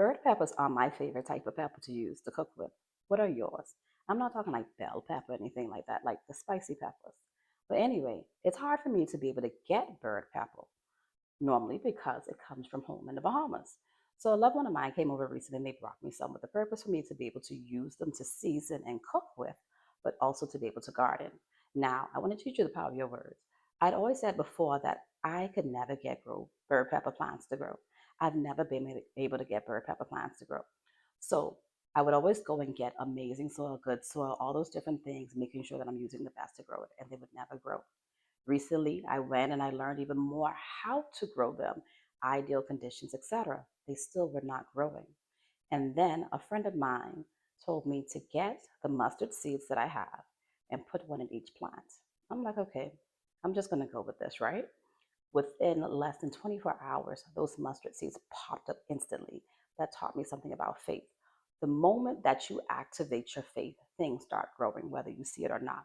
Bird peppers are my favorite type of pepper to use to cook with. What are yours? I'm not talking like bell pepper or anything like that, like the spicy peppers. But anyway, it's hard for me to be able to get bird pepper normally because it comes from home in the Bahamas. So a loved one of mine came over recently and they brought me some with the purpose for me to be able to use them to season and cook with, but also to be able to garden. Now, I want to teach you the power of your words. I'd always said before that I could never get grow bird pepper plants to grow. I've never been able to get bird pepper plants to grow. So I would always go and get amazing soil, good soil, all those different things, making sure that I'm using the best to grow it, and they would never grow. Recently, I went and I learned even more how to grow them, ideal conditions, etc. They still were not growing. And then a friend of mine told me to get the mustard seeds that I have and put one in each plant. I'm like, okay, I'm just going to go with this, right? Within less than 24 hours, those mustard seeds popped up instantly. That taught me something about faith. The moment that you activate your faith, things start growing, whether you see it or not.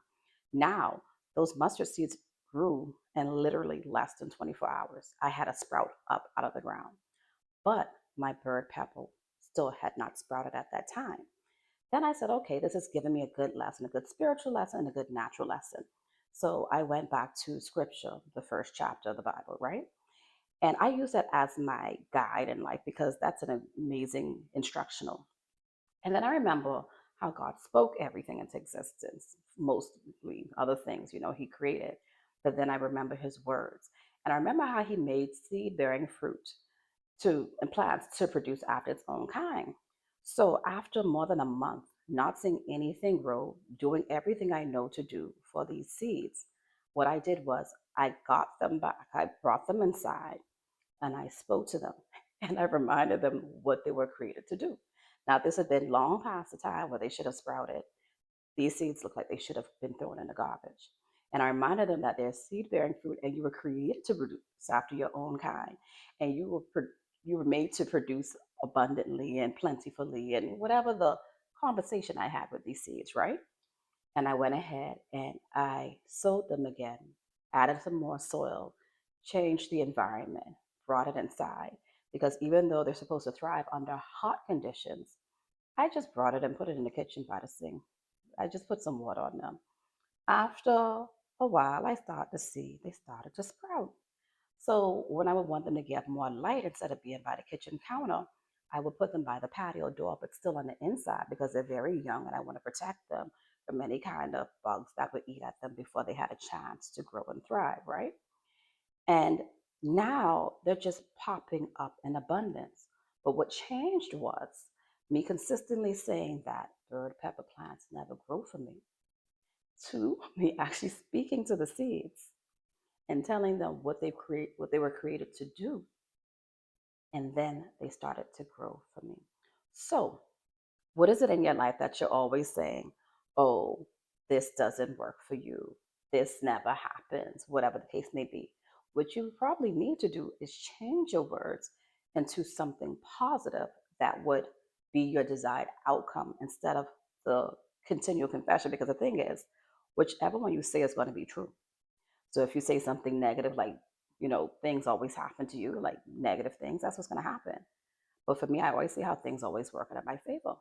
Now, those mustard seeds grew in literally less than 24 hours. I had a sprout up out of the ground, but my bird pepper still had not sprouted at that time. Then I said, okay, this is giving me a good lesson, a good spiritual lesson, and a good natural lesson. So I went back to scripture, the first chapter of the Bible, right? And I use that as my guide in life because that's an amazing instructional. And then I remember how God spoke everything into existence, mostly other things, He created. But then I remember His words. And I remember how He made seed bearing fruit to and plants to produce after its own kind. So after more than a month, not seeing anything grow, doing everything I know to do for these seeds, what I did was I got them back. I brought them inside and I spoke to them and I reminded them what they were created to do. Now, this had been long past the time where they should have sprouted. These seeds look like they should have been thrown in the garbage. And I reminded them that they're seed bearing fruit and you were created to produce after your own kind. And you were made to produce abundantly and plentifully and whatever the conversation I had with these seeds, right? And I went ahead and I sowed them again, added some more soil, changed the environment, brought it inside. Because even though they're supposed to thrive under hot conditions, I just brought it and put it in the kitchen by the sink. I just put some water on them. After a while, I started to see they started to sprout. So when I would want them to get more light instead of being by the kitchen counter, I would put them by the patio door, but still on the inside because they're very young and I want to protect them from any kind of bugs that would eat at them before they had a chance to grow and thrive, right? And now they're just popping up in abundance. But what changed was me consistently saying that bird pepper plants never grow for me, to me actually speaking to the seeds and telling them what they were created to do, and then they started to grow for me. So what is it in your life that you're always saying, oh, this doesn't work for you, this never happens, whatever the case may be? What you probably need to do is change your words into something positive that would be your desired outcome instead of the continual confession, because the thing is, whichever one you say is going to be true. So if you say something negative, like, things always happen to you, like negative things, that's what's going to happen. But for me, I always see how things always work out in my favor.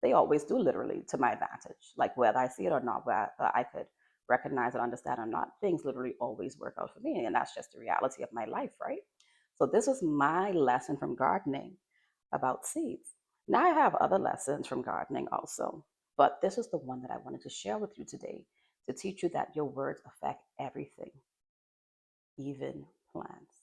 They always do, literally, to my advantage. Like whether I see it or not, whether I could recognize and understand or not, things literally always work out for me. And that's just the reality of my life, right? So this was my lesson from gardening about seeds. Now I have other lessons from gardening also, but this is the one that I wanted to share with you today to teach you that your words affect everything, even plants.